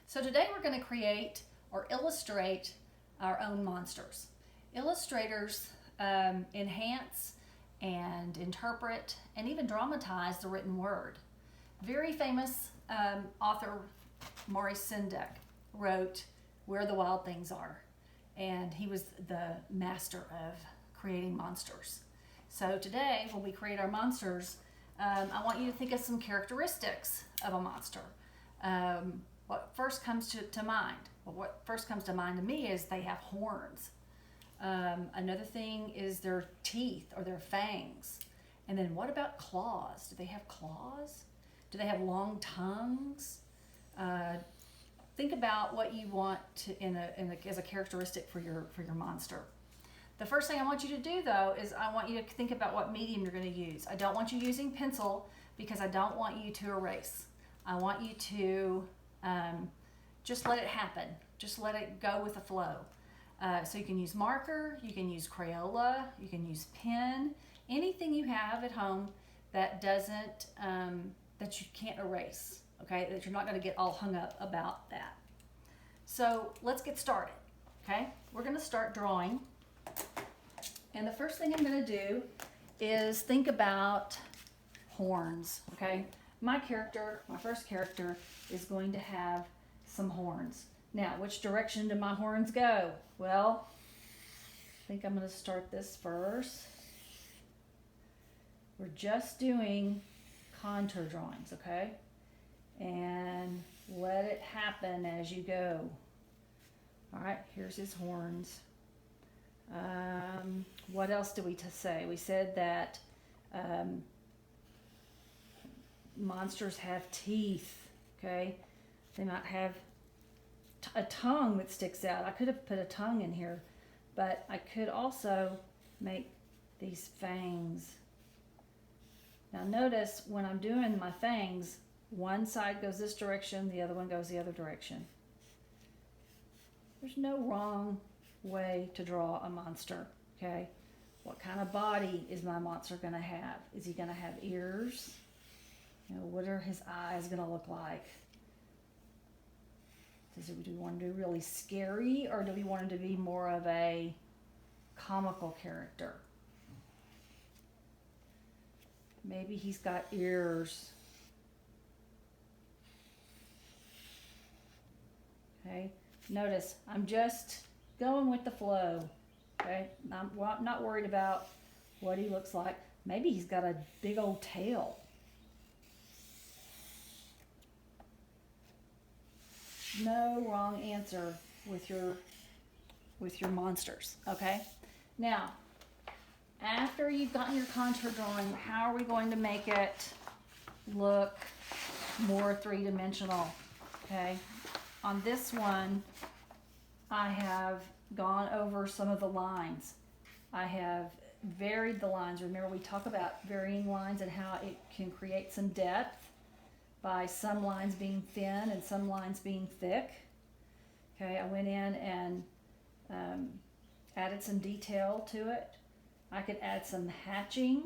So today we're going to create or illustrate our own monsters. Illustrators enhance and interpret and even dramatize the written word. Very famous author Maurice Sendak wrote Where the Wild Things Are, and he was the master of creating monsters. So today when we create our monsters, I want you to think of some characteristics of a monster. What first comes to mind? Well, what first comes to mind to me is they have horns. Another thing is their teeth or their fangs. And then what about claws? Do they have claws? Do they have long tongues? Think about what you want to as a characteristic for your monster. The first thing I want you to do, though, is I want you to think about what medium you're going to use. I don't want you using pencil because I don't want you to erase. I want you to just let it happen. Just let it go with the flow. So you can use marker, you can use Crayola, you can use pen, anything you have at home that doesn't, that you can't erase, okay? That you're not going to get all hung up about that. So let's get started, okay? We're going to start drawing. And the first thing I'm going to do is think about horns, okay? My first character is going to have some horns. Now, which direction do my horns go? Well, I think I'm going to start this first. We're just doing contour drawings, okay? And let it happen as you go. All right, here's his horns. What else do we say? We said that monsters have teeth, okay? They might have a tongue that sticks out. I could have put a tongue in here, but I could also make these fangs. Now notice when I'm doing my fangs, one side goes this direction, the other one goes the other direction. There's no wrong way to draw a monster, okay? What kind of body is my monster going to have? Is he going to have ears? You know, what are his eyes going to look like? Do we want to do really scary, or do we want him to be more of a comical character? Maybe he's got ears. Okay, notice I'm just going with the flow. Okay, I'm not worried about what he looks like. Maybe he's got a big old tail. No wrong answer with your monsters, okay? Now, after you've gotten your contour drawing, how are we going to make it look more three-dimensional, okay? On this one, I have gone over some of the lines. I have varied the lines. Remember, we talk about varying lines and how it can create some depth by some lines being thin and some lines being thick. Okay, I went in and added some detail to it. I could add some hatching.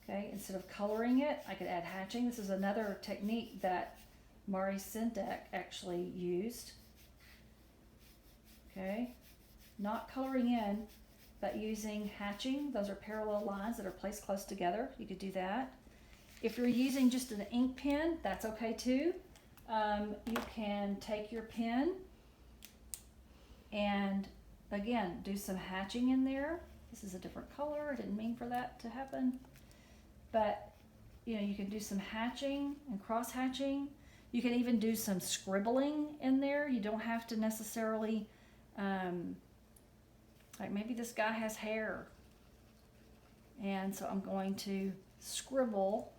Okay, instead of coloring it, I could add hatching. This is another technique that Maurice Sendak actually used. Okay, not coloring in, but using hatching. Those are parallel lines that are placed close together. You could do that. If you're using just an ink pen, that's okay too. You can take your pen and again do some hatching in there. This is a different color. I didn't mean for that to happen. But you know, you can do some hatching and cross hatching. You can even do some scribbling in there. You don't have to necessarily like maybe this guy has hair. And so I'm going to scribble.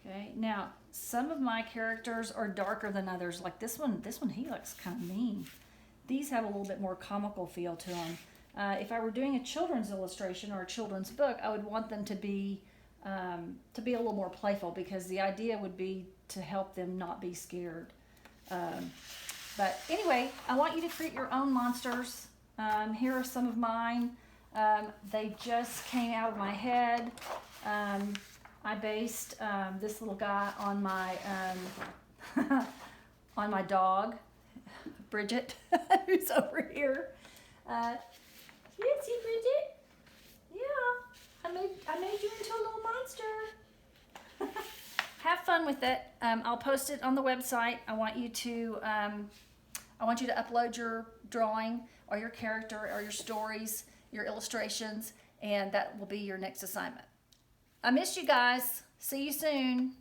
Okay, now some of my characters are darker than others. Like this one, he looks kind of mean. These have a little bit more comical feel to them. If I were doing a children's illustration or a children's book, I would want them to be a little more playful, because the idea would be to help them not be scared. But anyway, I want you to create your own monsters. Here are some of mine. They just came out of my head. I based this little guy on my on my dog, Bridget, who's over here. You see Bridget? Yeah, I made you into a little monster. Have fun with it. I'll post it on the website. I want you to upload your drawing or your character or your stories, your illustrations, and that will be your next assignment. I miss you guys. See you soon.